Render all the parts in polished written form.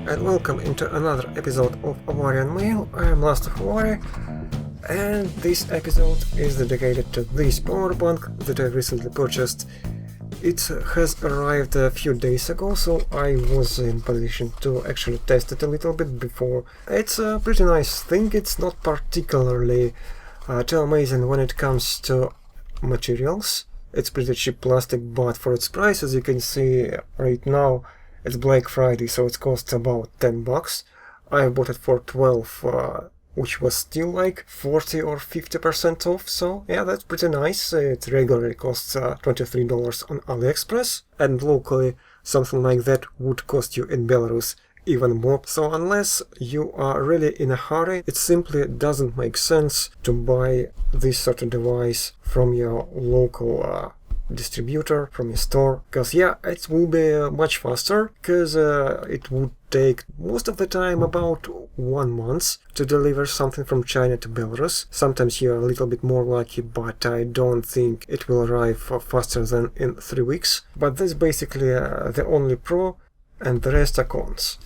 and welcome into another episode of Avarian Mail. I am LastofAvari, and this episode is dedicated to this power bank that I recently purchased. It has arrived a few days ago, so I was in position to actually test it a little bit before. It's a pretty nice thing. It's not particularly too amazing when it comes to materials. It's pretty cheap plastic, but for its price, as you can see right now, it's Black Friday, so it costs about 10 bucks. I bought it for 12, which was still like 40 or 50% off, so yeah, that's pretty nice. It regularly costs $23 on AliExpress, and locally something like that would cost you in Belarus even more. So unless you are really in a hurry, it simply doesn't make sense to buy this sort of device from your local distributor, from your store, because yeah, it will be much faster, because it would take most of the time about 1 month to deliver something from China to Belarus. Sometimes you're a little bit more lucky, but I don't think it will arrive faster than in 3 weeks. But that's basically the only pro, and the rest are cons.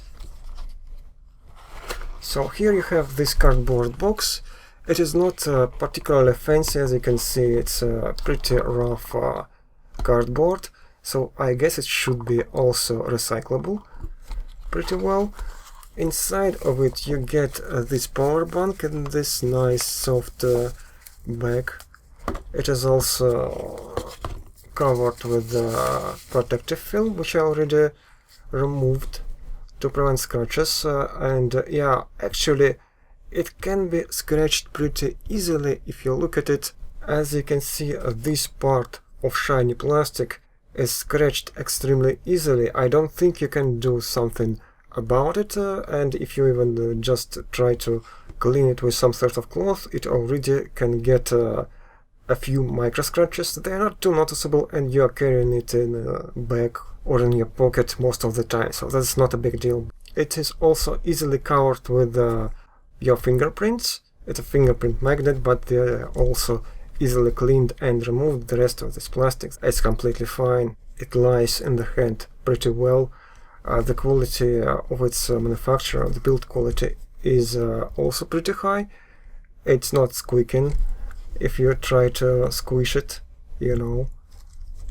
So here you have this cardboard box. It is not particularly fancy, as you can see. It's pretty rough cardboard, so I guess it should be also recyclable pretty well. Inside of it you get this power bank in this nice soft bag. It is also covered with protective film, which I already removed to prevent scratches, and yeah, actually it can be scratched pretty easily if you look at it. As you can see, this part of shiny plastic is scratched extremely easily. I don't think you can do something about it, and if you even just try to clean it with some sort of cloth, it already can get a few micro scratches. They are not too noticeable, and you are carrying it in a bag or in your pocket most of the time, so that's not a big deal. It is also easily covered with your fingerprints. It's a fingerprint magnet, but they are also easily cleaned and removed. The rest of this plastic, it's completely fine. It lies in the hand pretty well. The quality of its manufacture, the build quality, is also pretty high. It's not squeaking if you try to squish it, you know.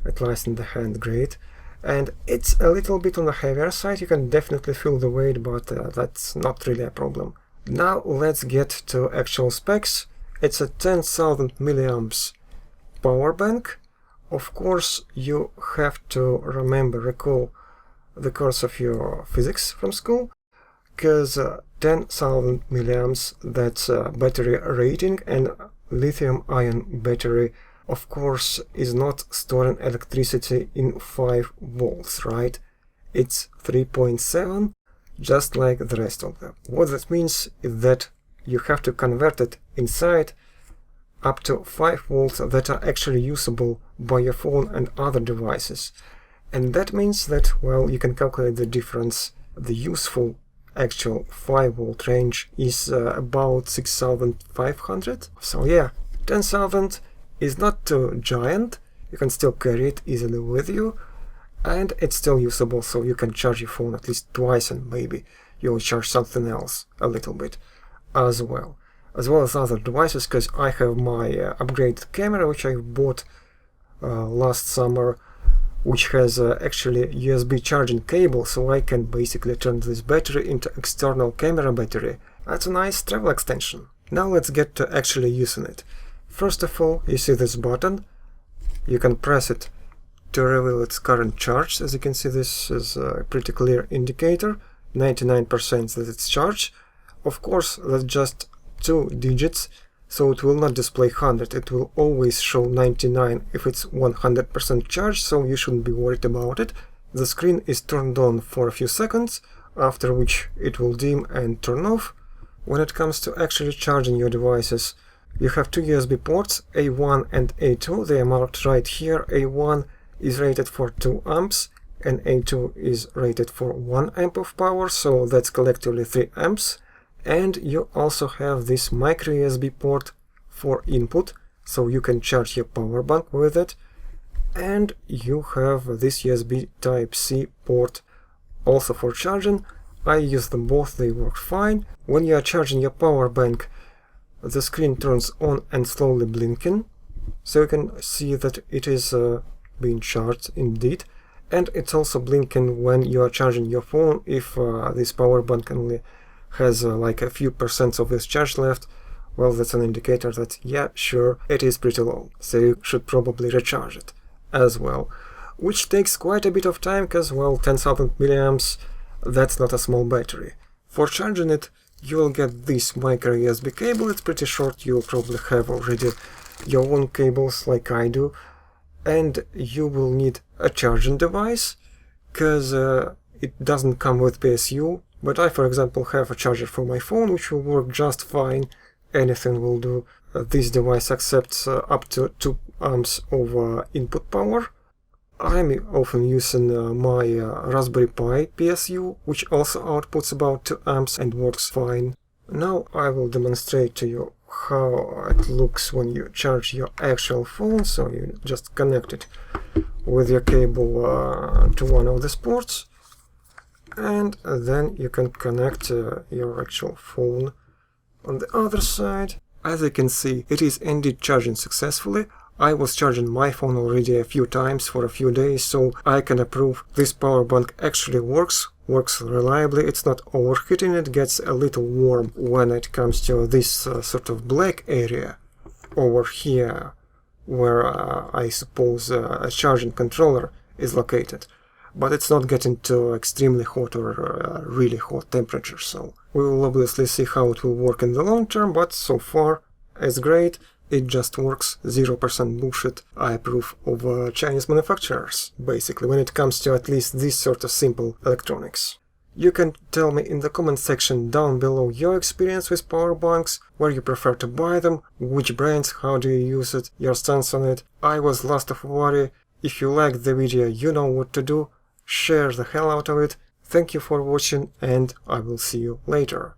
It lies in the hand great. And it's a little bit on the heavier side. You can definitely feel the weight, but that's not really a problem. Now let's get to actual specs. It's a 10,000 milliamps power bank. Of course, you have to recall the course of your physics from school, because 10,000 milliamps, that's battery rating, and lithium-ion battery, of course, is not storing electricity in 5 volts, right? It's 3.7, just like the rest of them. What that means is that you have to convert it inside up to 5 volts that are actually usable by your phone and other devices. And that means that, well, you can calculate the difference. The useful actual 5 volt range is about 6,500. So yeah, 10,000 is not too giant. You can still carry it easily with you, and it's still usable, so you can charge your phone at least twice, and maybe you'll charge something else a little bit as well as other devices, because I have my upgraded camera, which I bought last summer, which has actually USB charging cable, so I can basically turn this battery into external camera battery. That's a nice travel extension. Now let's get to actually using it. First of all, you see this button. You can press it to reveal its current charge. As you can see, this is a pretty clear indicator, 99% that it's charged. Of course, that's just 2 digits, so it will not display 100. It will always show 99 if it's 100% charged, so you shouldn't be worried about it. The screen is turned on for a few seconds, after which it will dim and turn off. When it comes to actually charging your devices, you have 2 USB ports, A1 and A2. They are marked right here. A1 is rated for 2 amps and A2 is rated for 1 amp of power, so that's collectively 3 amps. And you also have this micro USB port for input, so you can charge your power bank with it. And you have this USB Type-C port also for charging, I use them both, they work fine. When you are charging your power bank, the screen turns on and slowly blinking, so you can see that it is being charged indeed. And it's also blinking when you are charging your phone. If this power bank only has like a few percent of this charge left, well, that's an indicator that, yeah, sure, it is pretty low, so you should probably recharge it as well. Which takes quite a bit of time, because, well, 10,000 milliamps, that's not a small battery. For charging it, you will get this micro USB cable. It's pretty short, you'll probably have already your own cables like I do. And you will need a charging device, because it doesn't come with PSU, but I, for example, have a charger for my phone, which will work just fine. Anything will do. This device accepts up to 2 amps of input power. I'm often using my Raspberry Pi PSU, which also outputs about 2 amps and works fine. Now I will demonstrate to you how it looks when you charge your actual phone. So you just connect it with your cable to one of the ports, and then you can connect your actual phone on the other side. As you can see, it is indeed charging successfully. I was charging my phone already a few times for a few days, so I can approve this power bank actually works reliably. It's not overheating, it gets a little warm when it comes to this sort of black area over here, where I suppose a charging controller is located. But it's not getting to extremely hot or really hot temperature, so we will obviously see how it will work in the long term, but so far it's great. It just works, 0% bullshit. I approve of Chinese manufacturers, basically, when it comes to at least this sort of simple electronics. You can tell me in the comment section down below your experience with power banks, where you prefer to buy them, which brands, how do you use it, your stance on it. I was LastofAvari. If you liked the video, you know what to do. Share the hell out of it. Thank you for watching, and I will see you later.